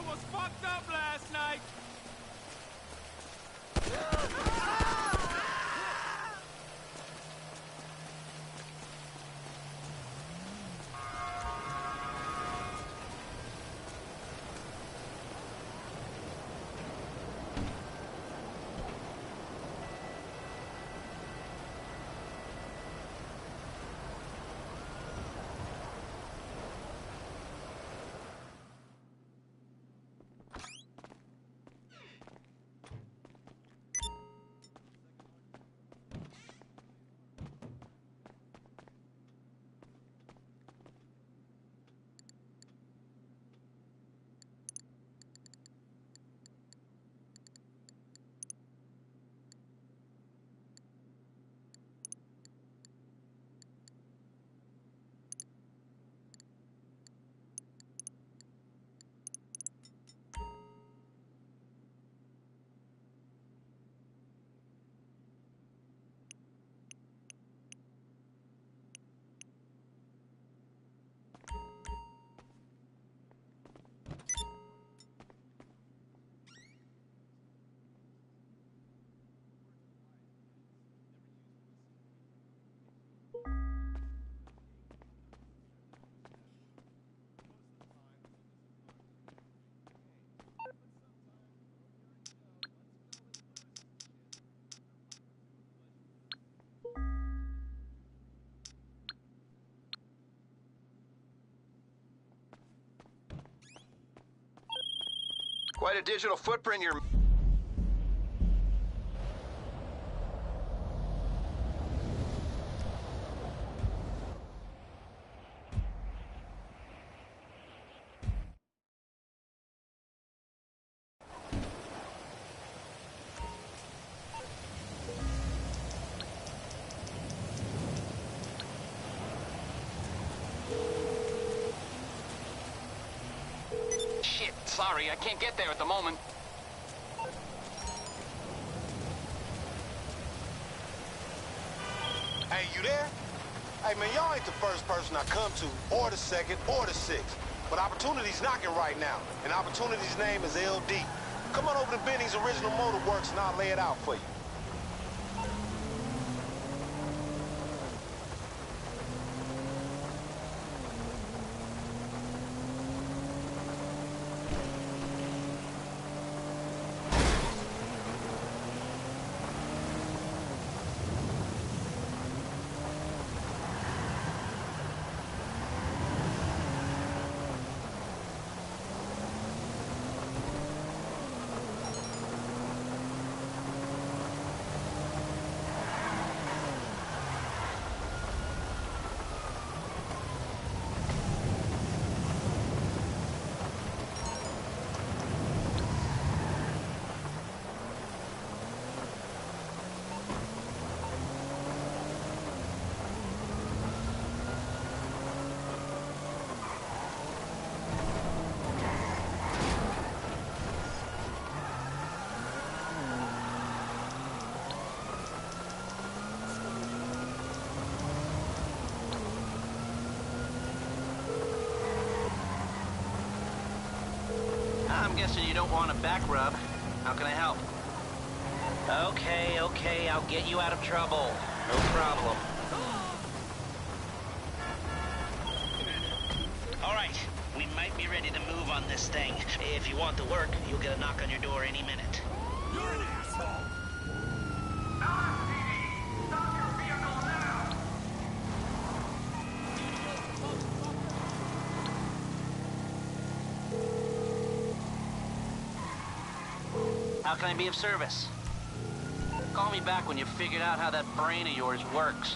was fucked up last night. Quite a digital footprint you're... Shit, sorry, I can't get there at the moment. Hey, you there? Hey, man, y'all ain't the first person I come to, or the second, or the sixth. But Opportunity's knocking right now, and Opportunity's name is LD. Come on over to Benny's Original Motor Works and I'll lay it out for you. I'm guessing you don't want a back rub. How can I help? Okay, I'll get you out of trouble. No problem. All right, we might be ready to move on this thing. If you want to work, you'll get a knock on your door any minute. You're an asshole. LSPD, stop your vehicle now! How can I be of service? Call me back when you've figured out how that brain of yours works.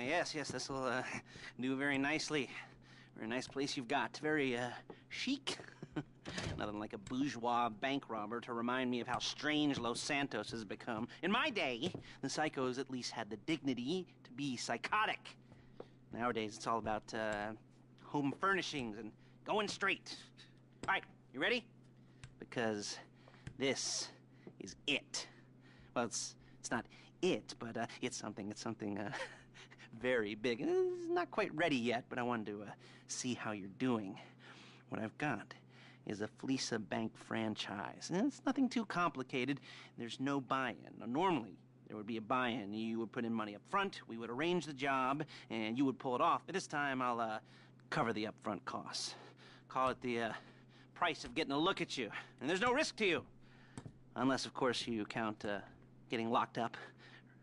Yes, this will do very nicely. Very nice place you've got. Very chic. Nothing like a bourgeois bank robber to remind me of how strange Los Santos has become. In my day, the psychos at least had the dignity to be psychotic. Nowadays, it's all about home furnishings and going straight. All right, you ready? Because this is it. Well, it's not it, but it's something very big. It's not quite ready yet, but I wanted to see how you're doing. What I've got is a Fleesa Bank franchise. And it's nothing too complicated. There's no buy-in. Now, normally, there would be a buy-in. You would put in money up front, we would arrange the job, and you would pull it off. But this time, I'll cover the upfront costs. Call it the price of getting a look at you. And there's no risk to you. Unless, of course, you count getting locked up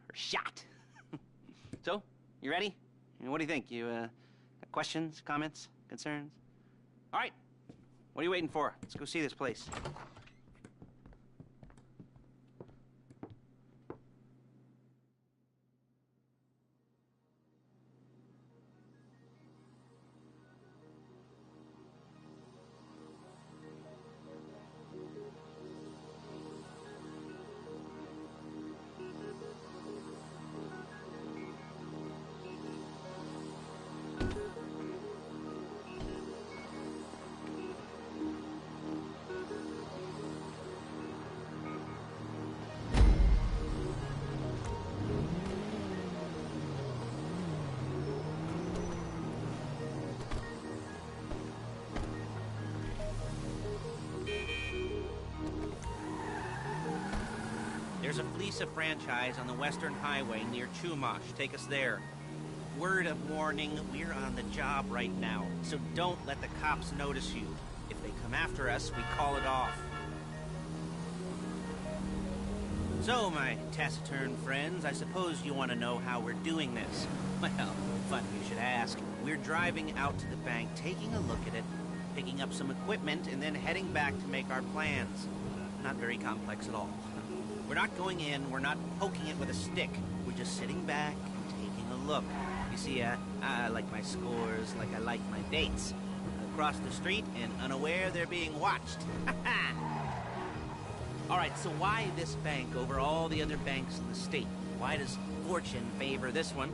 or shot. So, you ready? What do you think? You got questions, comments, concerns? All right. What are you waiting for? Let's go see this place. There's a Fleesa franchise on the Western Highway near Chumash. Take us there. Word of warning, we're on the job right now, so don't let the cops notice you. If they come after us, we call it off. So, my taciturn friends, I suppose you want to know how we're doing this. Well, funny you should ask. We're driving out to the bank, taking a look at it, picking up some equipment, and then heading back to make our plans. Not very complex at all. We're not going in, we're not poking it with a stick. We're just sitting back and taking a look. You see, I like my scores like I like my dates. Across the street and unaware they're being watched. All right, so why this bank over all the other banks in the state? Why does fortune favor this one?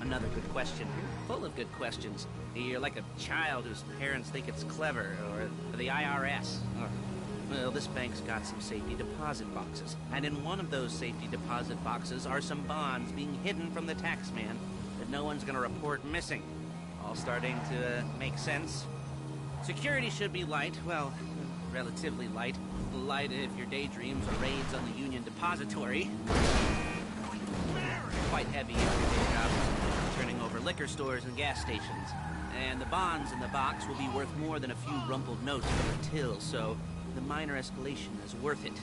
Another good question. Full of good questions. You're like a child whose parents think it's clever, or the IRS. Well, this bank's got some safety deposit boxes, and in one of those safety deposit boxes are some bonds being hidden from the tax man that no one's gonna report missing. All starting to make sense. Security should be light, well, relatively light. Light if your daydreams are raids on the Union Depository. Quite heavy if your day job is turning over liquor stores and gas stations. And the bonds in the box will be worth more than a few rumpled notes from the till, so the minor escalation is worth it,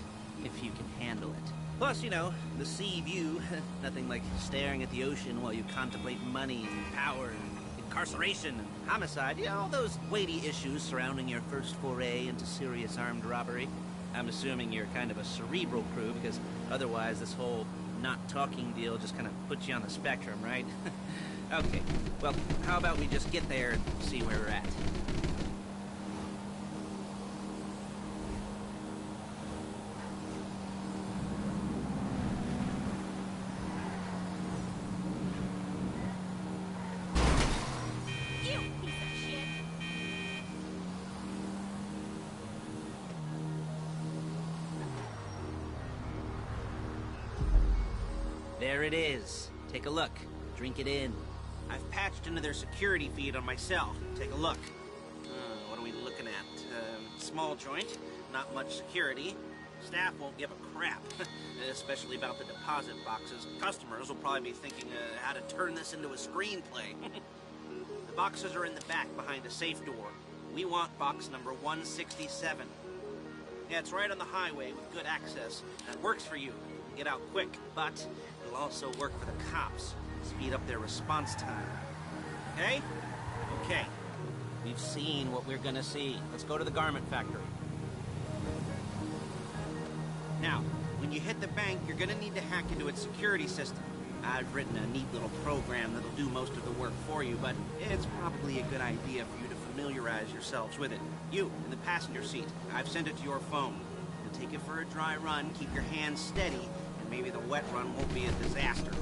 if you can handle it. Plus, you know, the sea view, nothing like staring at the ocean while you contemplate money and power and incarceration and homicide. You know, all those weighty issues surrounding your first foray into serious armed robbery. I'm assuming you're kind of a cerebral crew, because otherwise this whole not talking deal just kind of puts you on the spectrum, right? Okay, well, how about we just get there and see where we're at? There it is. Take a look. Drink it in. I've patched into their security feed on my cell. Take a look. What are we looking at? Small joint, not much security. Staff won't give a crap, especially about the deposit boxes. Customers will probably be thinking how to turn this into a screenplay. The boxes are in the back behind a safe door. We want box number 167. Yeah, it's right on the highway with good access. That works for you. Get out quick, but it'll also work for the cops. Speed up their response time. Okay? Okay. We've seen what we're gonna see. Let's go to the garment factory. Now, when you hit the bank, you're gonna need to hack into its security system. I've written a neat little program that'll do most of the work for you, but it's probably a good idea for you to familiarize yourselves with it. You, in the passenger seat, I've sent it to your phone. You'll take it for a dry run, keep your hands steady, and maybe the wet run won't be a disaster.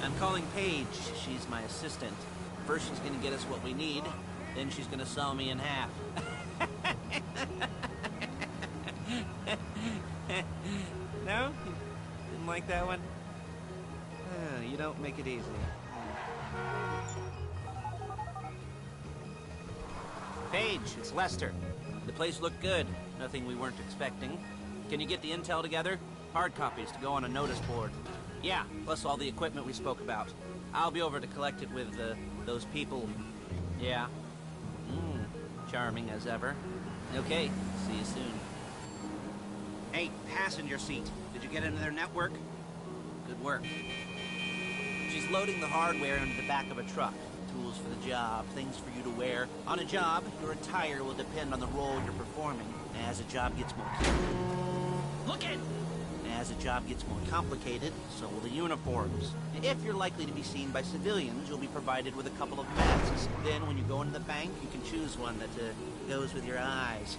I'm calling Paige. She's my assistant. First she's gonna get us what we need, then she's gonna saw me in half. No? Didn't like that one? You don't make it easy. Paige, it's Lester. The place looked good. Nothing we weren't expecting. Can you get the intel together? Hard copies to go on a notice board. Yeah, plus all the equipment we spoke about. I'll be over to collect it with, those people. Yeah. Charming as ever. Okay, see you soon. Hey, passenger seat. Did you get into their network? Good work. She's loading the hardware into the back of a truck. Tools for the job, things for you to wear. On a job, your attire will depend on the role you're performing. As a job gets more... Look it! As a job gets more complicated, so will the uniforms. If you're likely to be seen by civilians, you'll be provided with a couple of masks. Then, when you go into the bank, you can choose one that goes with your eyes.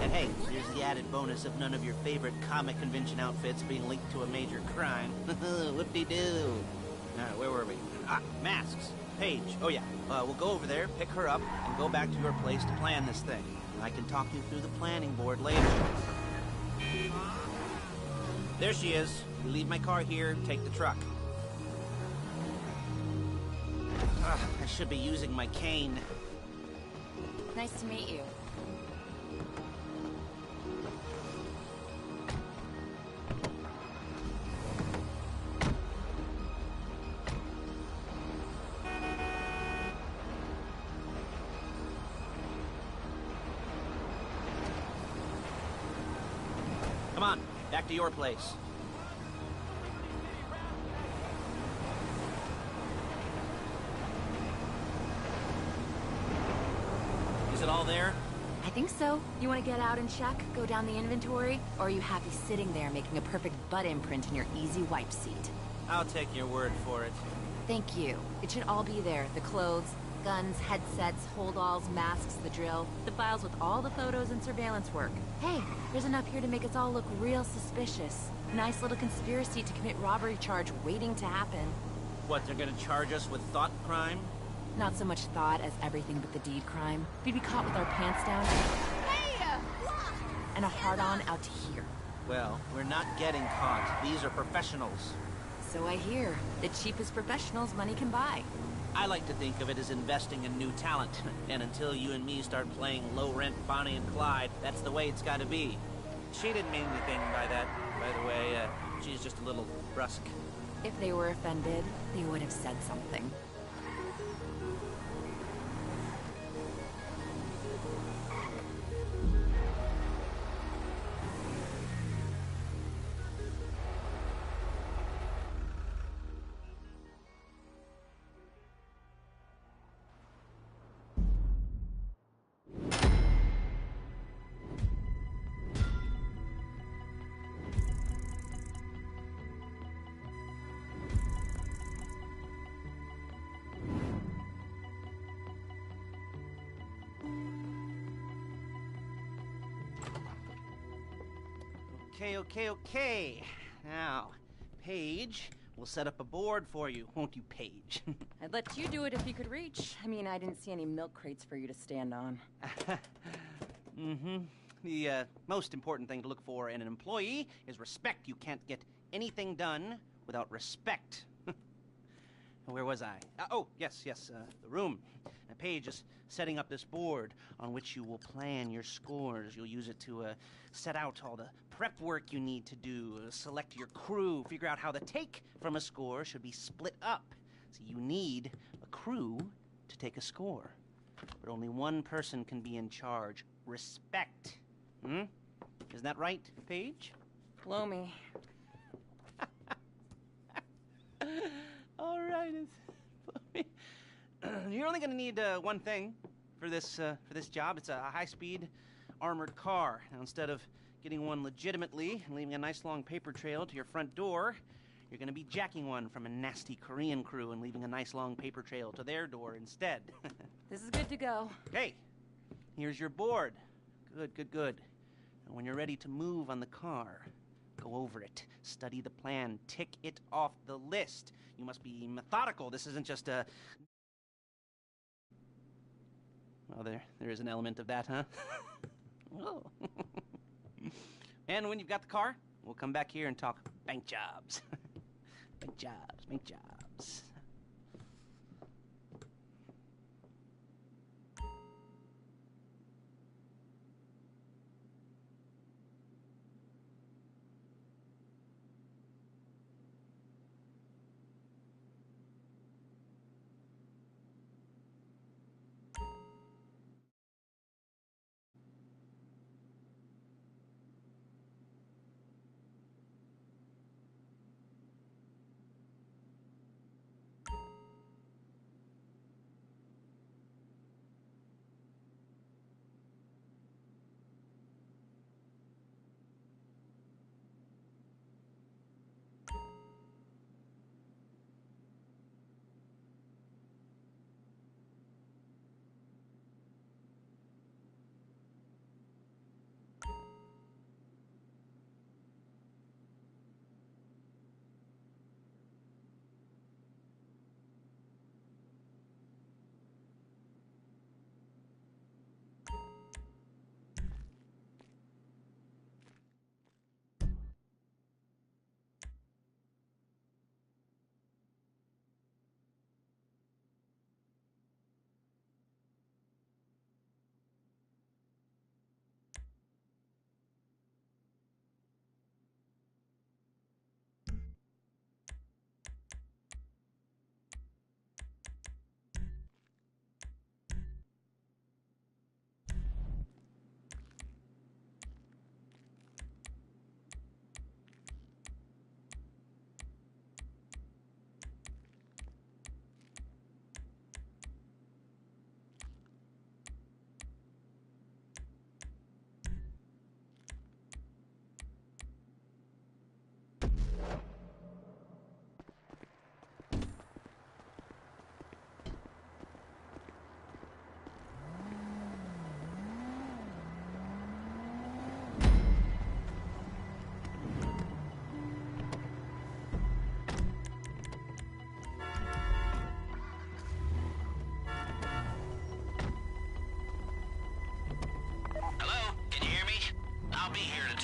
And hey, there's the added bonus of none of your favorite comic convention outfits being linked to a major crime. Whoop-de-doo. Alright, where were we? Ah, masks. Paige. Oh yeah, we'll go over there, pick her up, and go back to your place to plan this thing. I can talk you through the planning board later. There she is. You leave my car here, take the truck. I should be using my cane. Nice to meet you. Come on, back to your place. Is it all there? I think so. You want to get out and check? Go down the inventory? Or are you happy sitting there making a perfect butt imprint in your easy wipe seat? I'll take your word for it. Thank you. It should all be there. The clothes, guns, headsets, holdalls, masks, the drill. The files with all the photos and surveillance work. Hey, there's enough here to make us all look real suspicious. Nice little conspiracy to commit robbery charge waiting to happen. What, they're gonna charge us with thought crime? Not so much thought as everything but the deed crime. We'd be caught with our pants down. Hey! And a hard-on out to here. Well, we're not getting caught. These are professionals. So I hear. The cheapest professionals money can buy. I like to think of it as investing in new talent. And until you and me start playing low-rent Bonnie and Clyde, that's the way it's gotta be. She didn't mean anything by that, by the way. She's just a little brusque. If they were offended, they would have said something. Okay. Now, Paige, we'll set up a board for you, won't you, Paige? I'd let you do it if you could reach. I mean, I didn't see any milk crates for you to stand on. The most important thing to look for in an employee is respect. You can't get anything done without respect. Where was I? Yes, the room. Paige is setting up this board on which you will plan your scores. You'll use it to set out all the prep work you need to do, select your crew, figure out how the take from a score should be split up. So you need a crew to take a score. But only one person can be in charge. Respect. Isn't that right, Paige? Blow me. All right. You're only going to need one thing for this job. It's a high-speed armored car. Now, instead of getting one legitimately and leaving a nice long paper trail to your front door, you're going to be jacking one from a nasty Korean crew and leaving a nice long paper trail to their door instead. This is good to go. Okay, here's your board. Good. And when you're ready to move on the car, go over it, study the plan, tick it off the list. You must be methodical. This isn't just a... Well, there is an element of that, huh? Oh. And when you've got the car, we'll come back here and talk bank jobs. Bank jobs.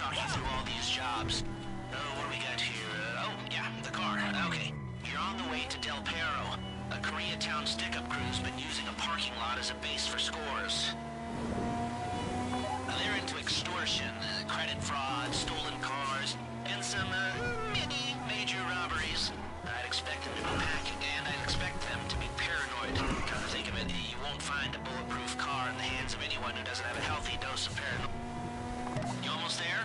talk you through all these jobs. What do we got here? The car. Okay. You're on the way to Del Perro. A Koreatown stick-up crew's been using a parking lot as a base for scores. They're into extortion, credit fraud, stolen cars, and some, major robberies. I'd expect them to be packing, and I'd expect them to be paranoid. Come to think of it, you won't find a bulletproof car in the hands of anyone who doesn't have a healthy dose of paranoia. You almost there?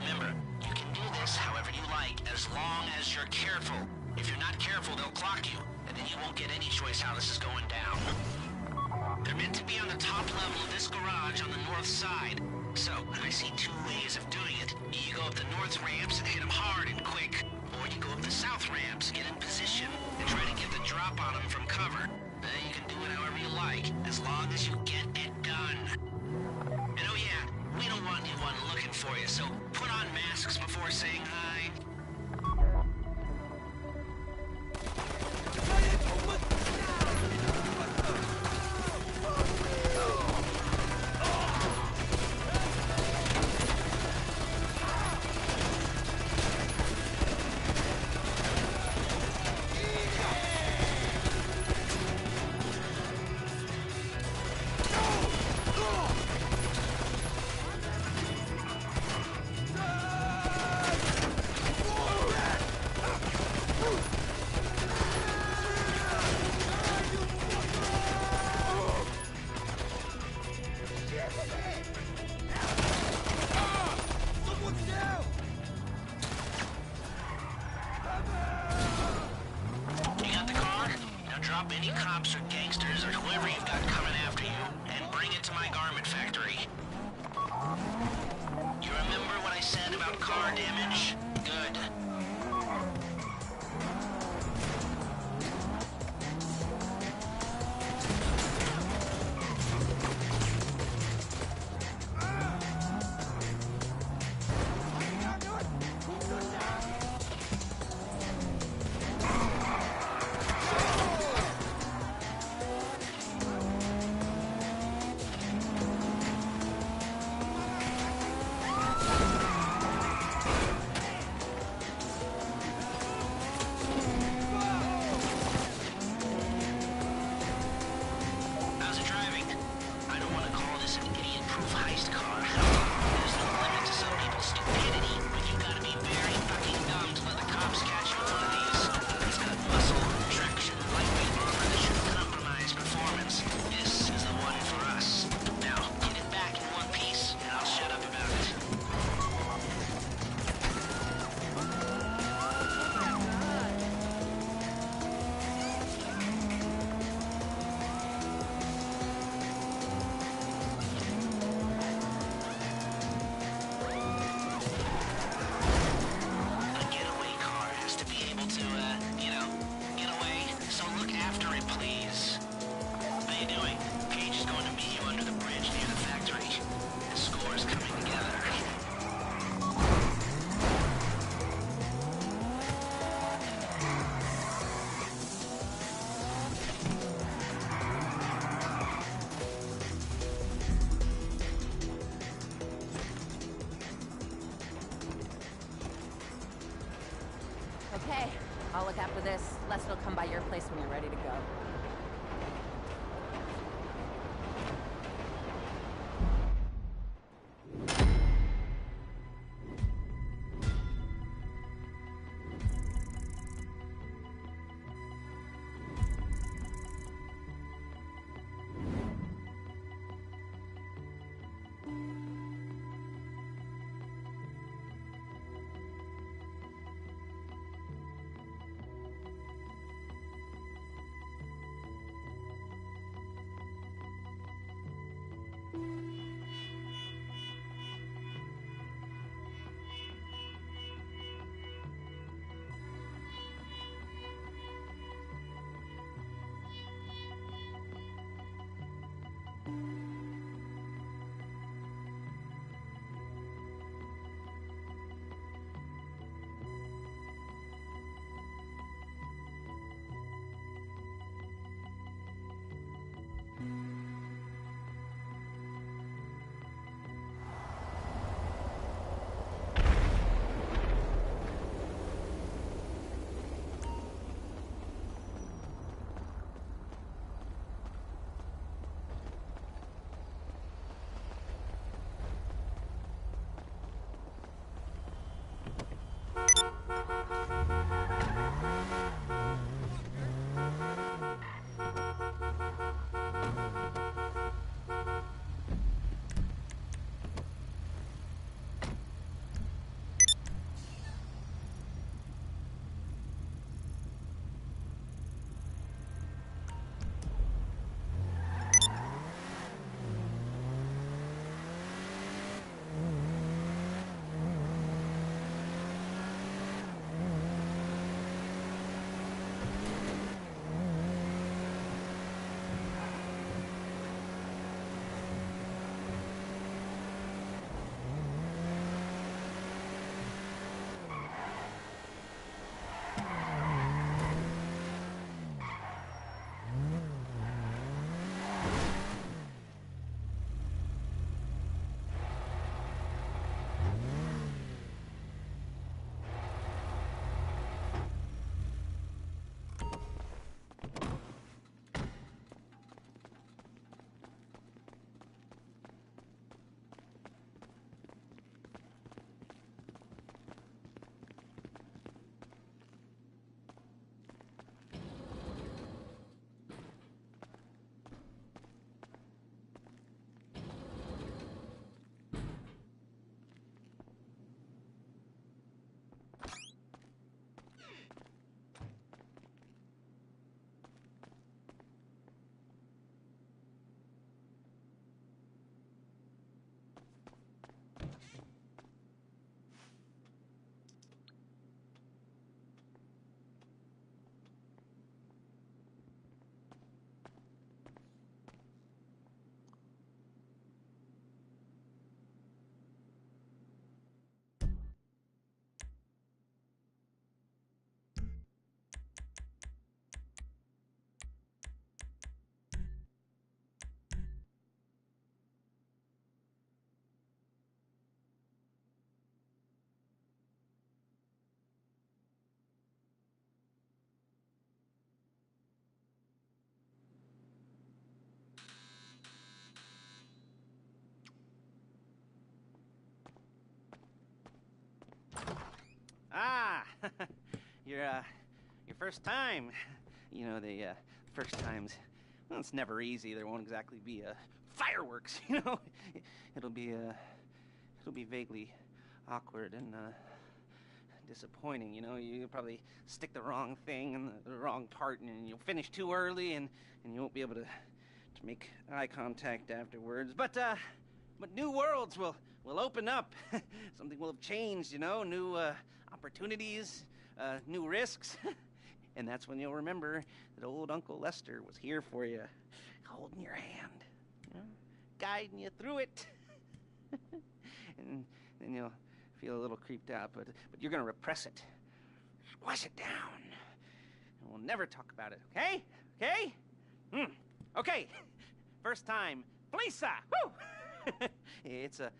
Remember, you can do this however you like, as long as you're careful. If you're not careful, they'll clock you, and then you won't get any choice how this is going down. They're meant to be on the top level of this garage on the north side. So, I see two ways of doing it. You go up the north ramps and hit them hard and quick, or you go up the south ramps, get in position, and try to get the drop on them from cover. You can do it however you like, as long as you get it done. And oh yeah, we don't want anyone looking for you, so put on masks before saying hi. cops or gangsters or whoever you've got coming after you, and bring it to my garment factory. You remember what I said about car damage? Good. How's it driving? I don't want to call this an idiot-proof heist car. There's no limit to some people's stupidity, but you gotta be very fucking dumb to let the cops catch you with one of these. It's got muscle, traction, lightweight armor that shouldn't compromise performance. This is the one for us. Now, get it back in one piece, and I'll shut up about it. A getaway car has to be able to, get away. So look after it, please. How you doing? Paige is going to meet you under the bridge near the factory. The score's coming together. Okay, I'll look after this. Lester will come by your place when you're ready to go. Your first time. You know, the first times, well, it's never easy. There won't exactly be fireworks, you know. It'll be vaguely awkward and disappointing, you know. You'll probably stick the wrong thing in the wrong part, and you'll finish too early, and you won't be able to make eye contact afterwards. But new worlds will open up. Something will have changed, you know. New opportunities, new risks. And that's when you'll remember that old Uncle Lester was here for you, holding your hand, you know, guiding you through it. And then you'll feel a little creeped out, but you're gonna repress it, squash it down, and we'll never talk about it. Okay? Okay? Okay. First time, Lisa. Woo! It's a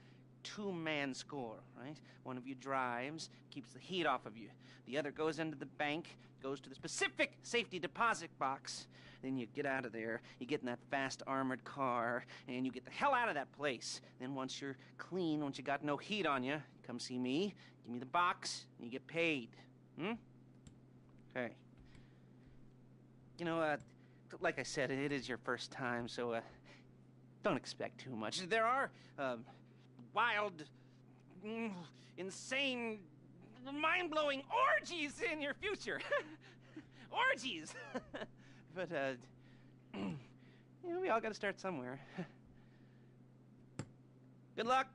two-man score, right? One of you drives, keeps the heat off of you. The other goes into the bank, goes to the specific safety deposit box. Then you get out of there, you get in that fast armored car, and you get the hell out of that place. Then once you're clean, once you got no heat on you, come see me, give me the box, and you get paid. Okay. You know, like I said, it is your first time, so don't expect too much. There are wild, insane, mind-blowing orgies in your future. Orgies! But, you know, we all gotta start somewhere. Good luck!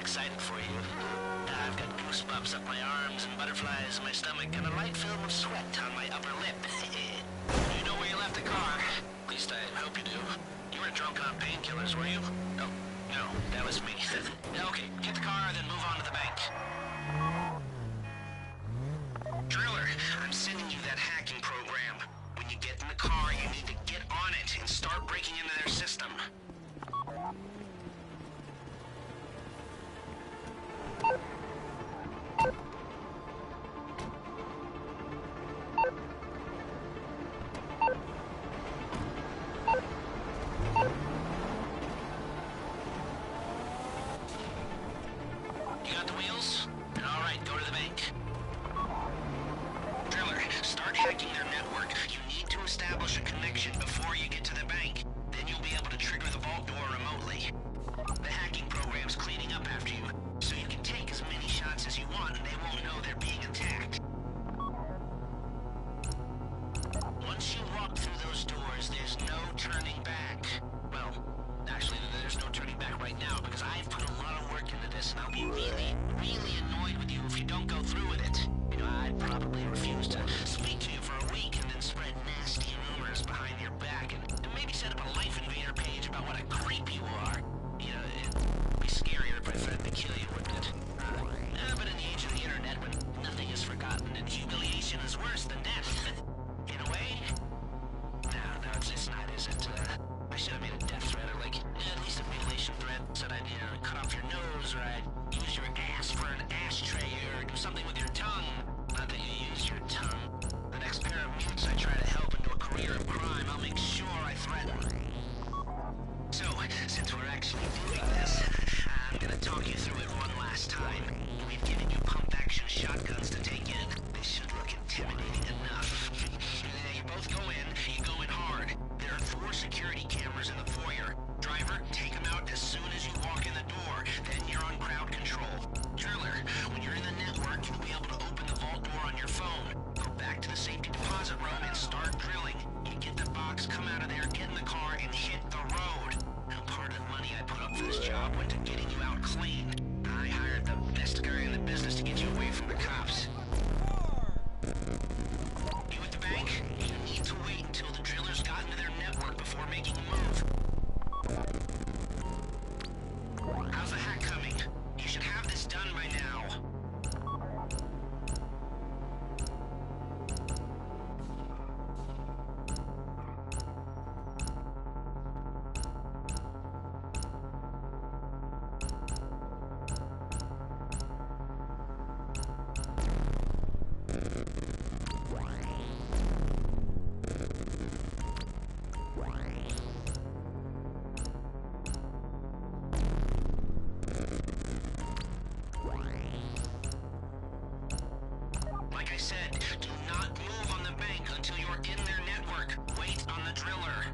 excited for you. I've got goosebumps up my arms and butterflies in my stomach and a light film of sweat on my upper lip. You know where you left the car? At least I hope you do. You weren't drunk on painkillers, were you? Oh, no, that was me. Okay, get the car, then move on to the bank. Driller, I'm sending you that hacking program. When you get in the car, you need to get on it and start breaking into their system. right now because I've put a lot of work into this, and I'll be really, really annoyed with you if you don't go through with it. You know, I'd probably refuse to speak to you for a week and then spread nasty rumors behind your back and maybe set up a Life Invader page about what a creep you are. You know, it'd be scarier if I threatened to kill you, wouldn't it? But in the age of the internet, when nothing is forgotten and humiliation is worse than death, in a way, no, it's not, is it? I should have made a death threat, or like, at least a mutilation threat. Said I'd, cut off your nose, or I'd use your ass for an ashtray, or do something with your tongue. Not that you use your tongue. The next pair of mutes I try to help into a career of crime, I'll make sure I threaten. So, since we're actually doing this, I'm gonna talk you through it one last time. We've given you pump-action shotguns to take in. They should look intimidating enough. You both go in, you go in hard. There are 4 security cameras in the foyer. Driver, take them out as soon as you walk in the door. Then you're on crowd control. Driller, when you're in the network, you'll be able to open the vault door on your phone. Go back to the safety deposit room and start drilling. You get the box, come out of there, get in the car, and hit the road. Now, part of the money I put up for this job went to getting you out clean. I hired the best guy in the business to get you away from the cops. You at the bank? You need to wait until the drillers got into their network before making a move. How's the hack coming? You should have this done by now. Like I said, do not move on the bank until you're in their network. Wait on the driller.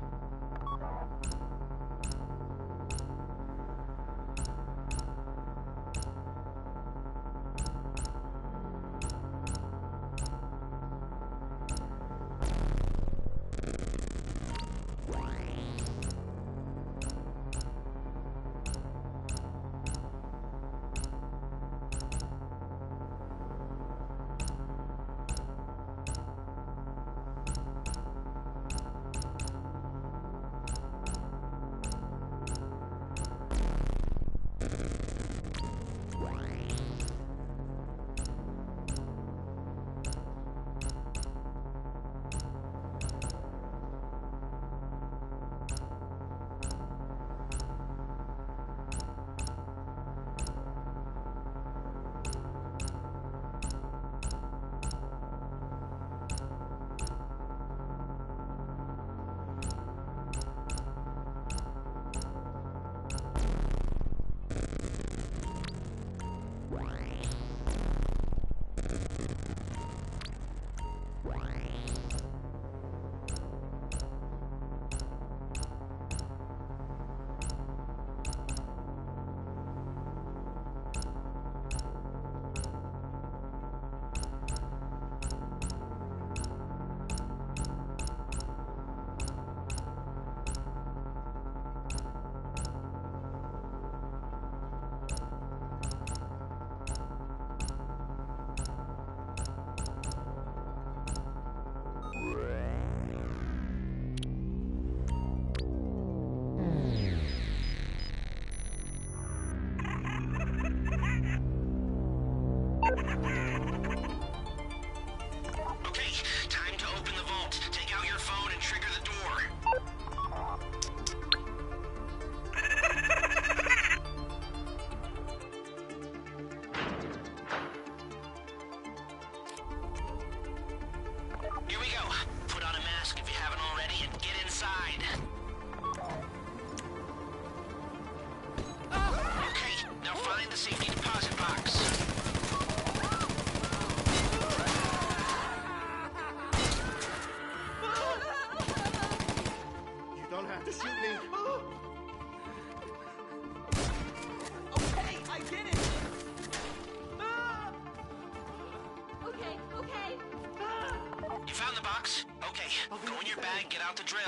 bag, get out the drill.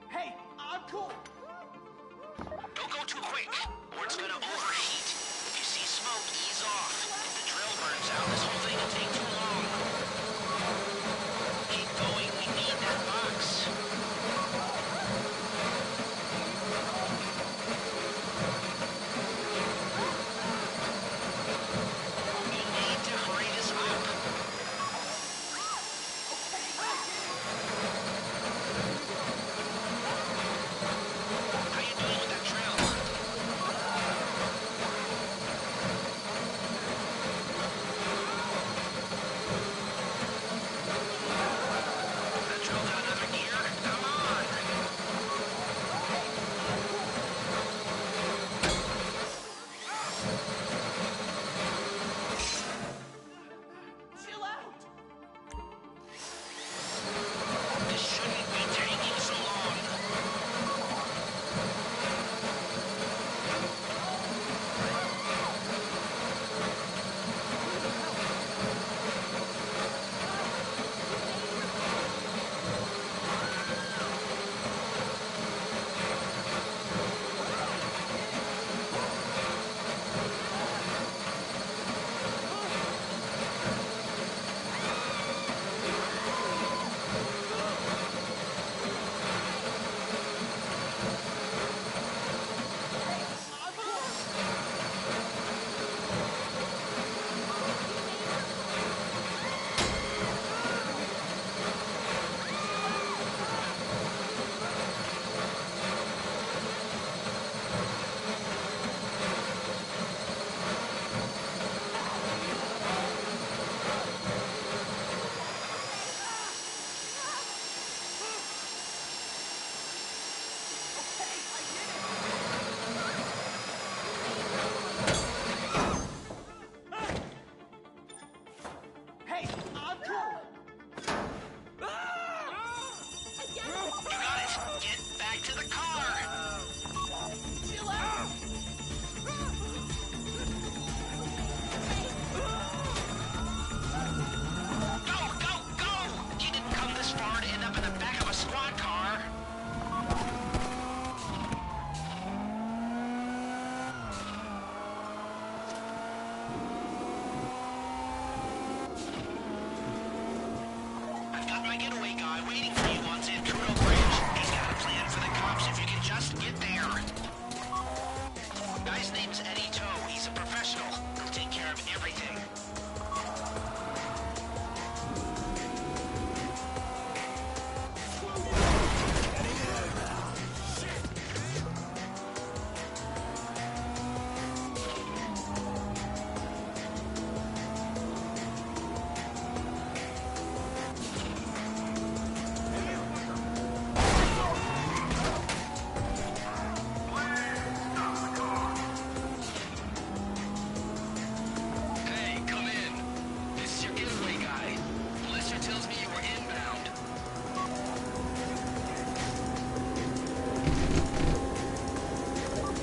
Hey, I'm cool. quick, or it's gonna overheat. If you see smoke, ease off. If the drill burns out, this whole thing will take too long. Keep going, we need that box. We need to hurry this up. How you doing with that drill? That drill got another gear? Come on! Chill out! This shouldn't be taking so long. Hey, I'm cool! You got it! Get back to the car! Chill out! Go, go, go! You didn't come this far to end up in the back of a squad car. I've got my getaway guy waiting for you on Zancrudo Bridge. He's got a plan for the cops if you can just get there. Guy's name's Eddie Toe. He's a professional. He'll take care of everything. Hey, come in. This is your getaway guy. Lester tells me you were inbound.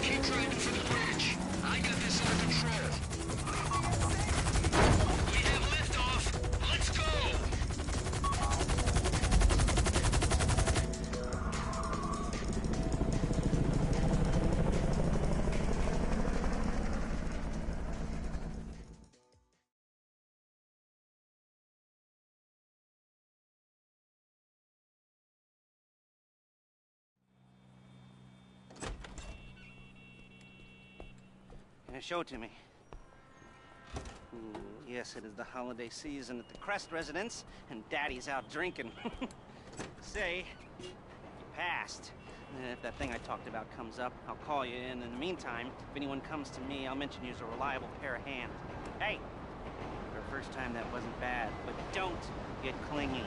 Keep driving for the bridge. I got this under control. We have liftoff. Let's go! Show it to me. Yes, it is the holiday season at the Crest residence, and Daddy's out drinking. Say, you passed. If that thing I talked about comes up, I'll call you in. In the meantime, if anyone comes to me, I'll mention you as a reliable pair of hands. Hey, for a first time, that wasn't bad, but don't get clingy.